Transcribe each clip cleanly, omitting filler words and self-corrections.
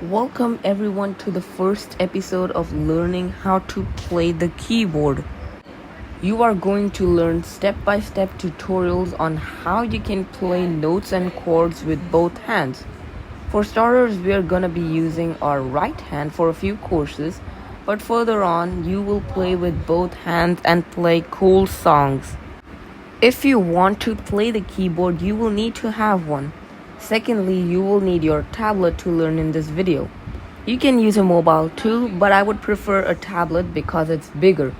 Welcome everyone to the first episode of learning how to play the keyboard. You are going to learn step-by-step tutorials on how you can play notes and chords with both hands. For starters, we are gonna be using our right hand for a few courses, but further on, you will play with both hands and play cool songs. If you want to play the keyboard, you will need to have one. Secondly, you will need your tablet to learn in this video. You can use a mobile too, but I would prefer a tablet because it's bigger.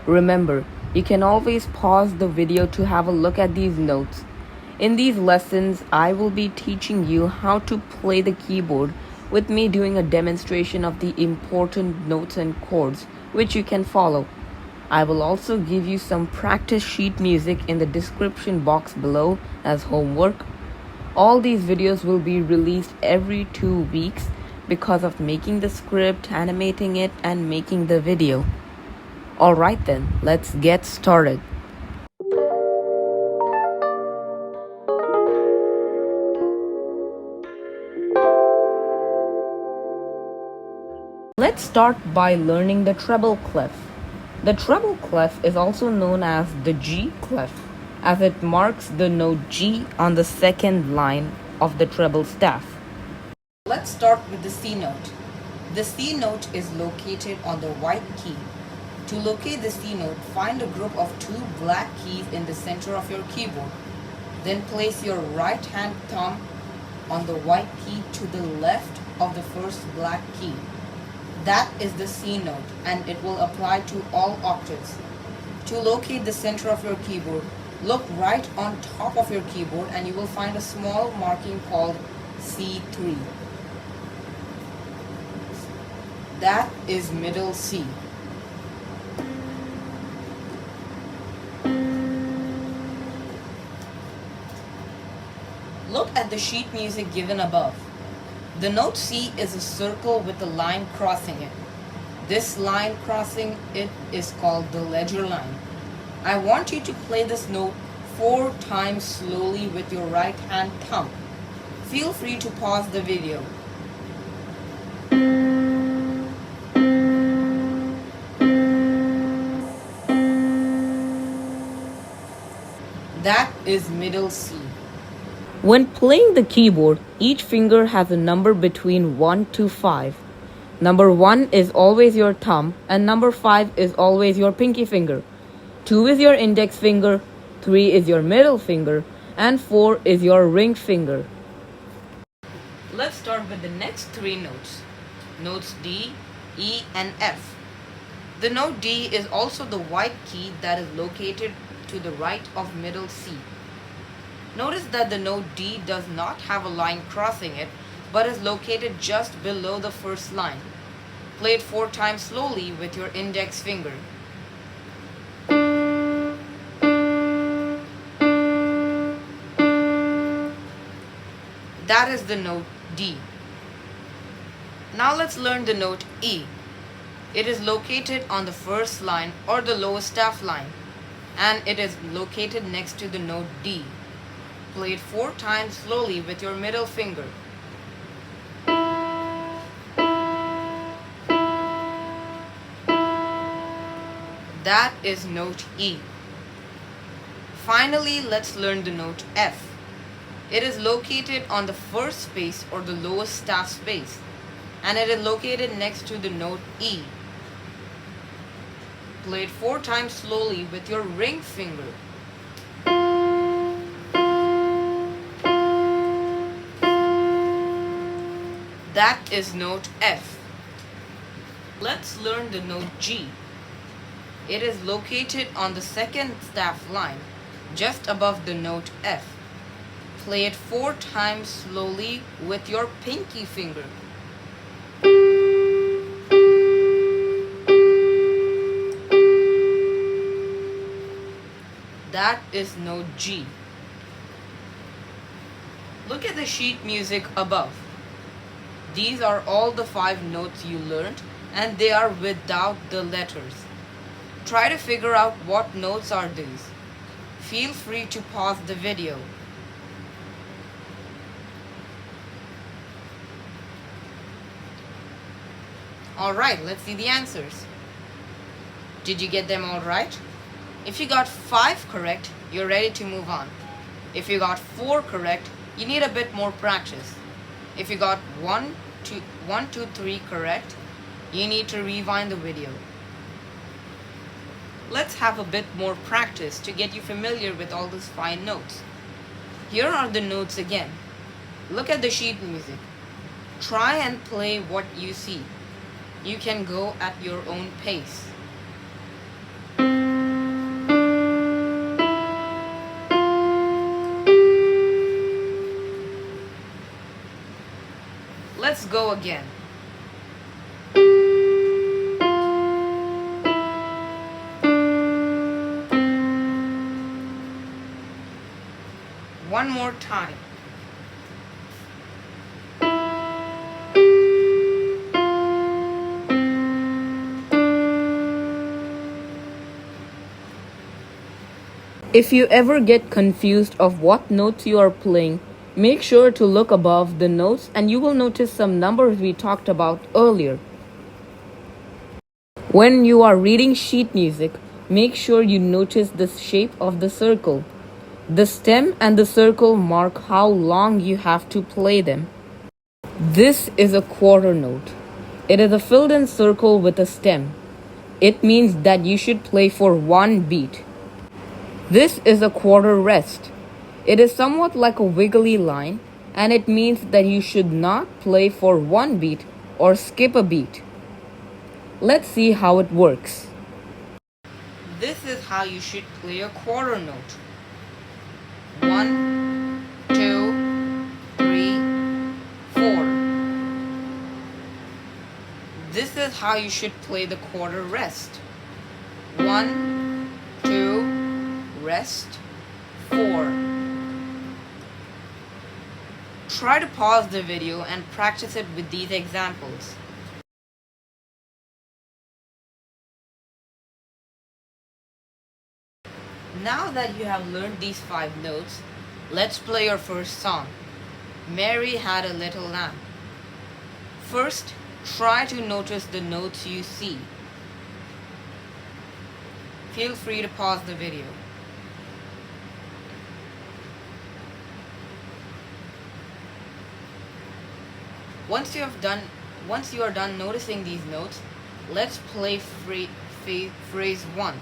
Remember, you can always pause the video to have a look at these notes. In these lessons, I will be teaching you how to play the keyboard with me doing a demonstration of the important notes and chords, which you can follow. I will also give you some practice sheet music in the description box below as homework. All these videos will be released every 2 weeks because of making the script, animating it, and making the video. Alright then, let's get started. Let's start by learning the treble clef. The treble clef is also known as the G clef, as it marks the note G on the second line of the treble staff. Let's start with the C note. The C note is located on the white key. To locate the C note, find a group of 2 black keys in the center of your keyboard. Then place your right hand thumb on the white key to the left of the first black key. That is the C note, and it will apply to all octaves. To locate the center of your keyboard, look right on top of your keyboard and you will find a small marking called C3. That is middle C. Look at the sheet music given above. The note C is a circle with a line crossing it. This line crossing it is called the ledger line. I want you to play this note 4 times slowly with your right hand thumb. Feel free to pause the video. That is middle C. When playing the keyboard, each finger has a number between 1 to 5. Number 1 is always your thumb and number 5 is always your pinky finger. 2 is your index finger, 3 is your middle finger, and 4 is your ring finger. Let's start with the next 3 notes. Notes D, E, and F. The note D is also the white key that is located to the right of middle C. Notice that the note D does not have a line crossing it, but is located just below the first line. Play it 4 times slowly with your index finger. That is the note D. Now let's learn the note E. It is located on the first line or the lowest staff line, and it is located next to the note D. Play it 4 times slowly with your middle finger. That is note E. Finally, let's learn the note F. It is located on the first space or the lowest staff space, and it is located next to the note E. Play it 4 times slowly with your ring finger. That is note F. Let's learn the note G. It is located on the second staff line, just above the note F. Play it 4 times slowly with your pinky finger. That is note G. Look at the sheet music above. These are all the 5 notes you learned, and they are without the letters. Try to figure out what notes are these. Feel free to pause the video. Alright, let's see the answers. Did you get them all right? If you got 5 correct, you're ready to move on. If you got 4 correct, you need a bit more practice. If you got 1, 2, 3 correct, you need to rewind the video. Let's have a bit more practice to get you familiar with all these fine notes. Here are the notes again. Look at the sheet music. Try and play what you see. You can go at your own pace. Let's go again. One more time. If you ever get confused of what notes you are playing, make sure to look above the notes and you will notice some numbers we talked about earlier. When you are reading sheet music, make sure you notice the shape of the circle. The stem and the circle mark how long you have to play them. This is a quarter note. It is a filled-in circle with a stem. It means that you should play for 1 beat. This is a quarter rest. It is somewhat like a wiggly line, and it means that you should not play for 1 beat or skip a beat. Let's see how it works. This is how you should play a quarter note. 1, 2, 3, 4. This is how you should play the quarter rest. 1, 2, rest, 4. Try to pause the video and practice it with these examples. Now that you have learned these 5 notes, let's play your first song. Mary Had a Little Lamb. First, try to notice the notes you see. Feel free to pause the video. Once you are done noticing these notes, let's play phrase 1.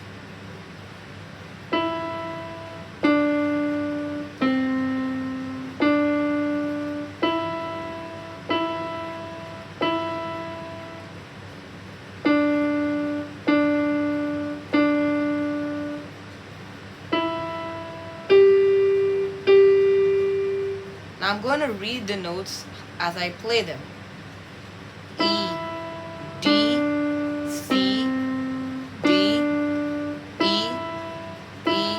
Now I'm going to read the notes as I play them. E, D, C, D, E, E,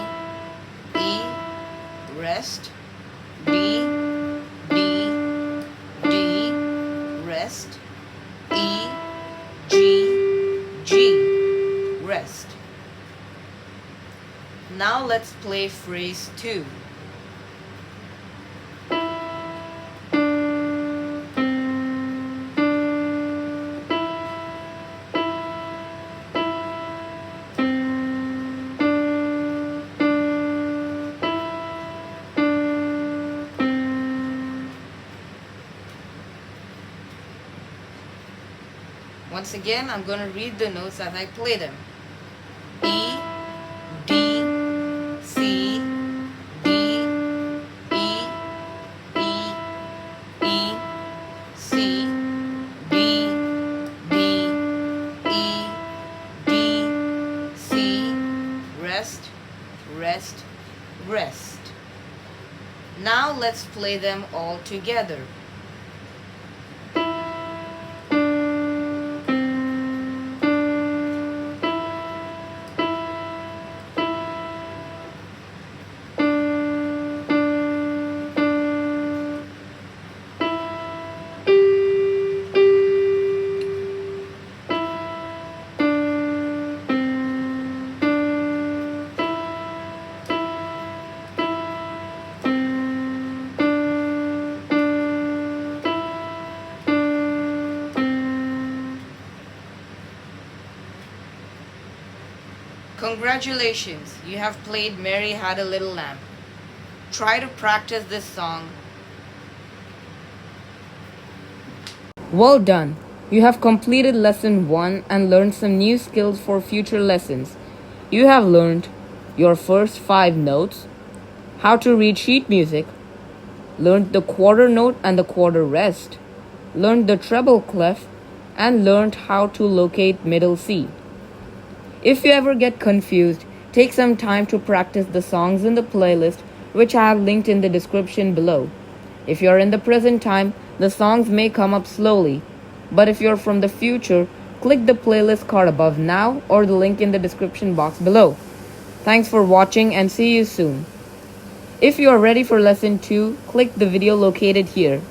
E, rest, D, D, D, rest, E, G, G, rest. Now let's play phrase 2. Once again, I'm going to read the notes as I play them. E, D, C, D, E, E, E, C, D, D, E, D, C, rest, rest, rest. Now let's play them all together. Congratulations, you have played Mary Had a Little Lamb. Try to practice this song. Well done! You have completed lesson 1 and learned some new skills for future lessons. You have learned your first 5 notes, how to read sheet music, learned the quarter note and the quarter rest, learned the treble clef, and learned how to locate middle C. If you ever get confused, take some time to practice the songs in the playlist, which I have linked in the description below. If you are in the present time, the songs may come up slowly, but if you're from the future, click the playlist card above now or the link in the description box below. Thanks for watching and see you soon. If you are ready for lesson 2, click the video located here.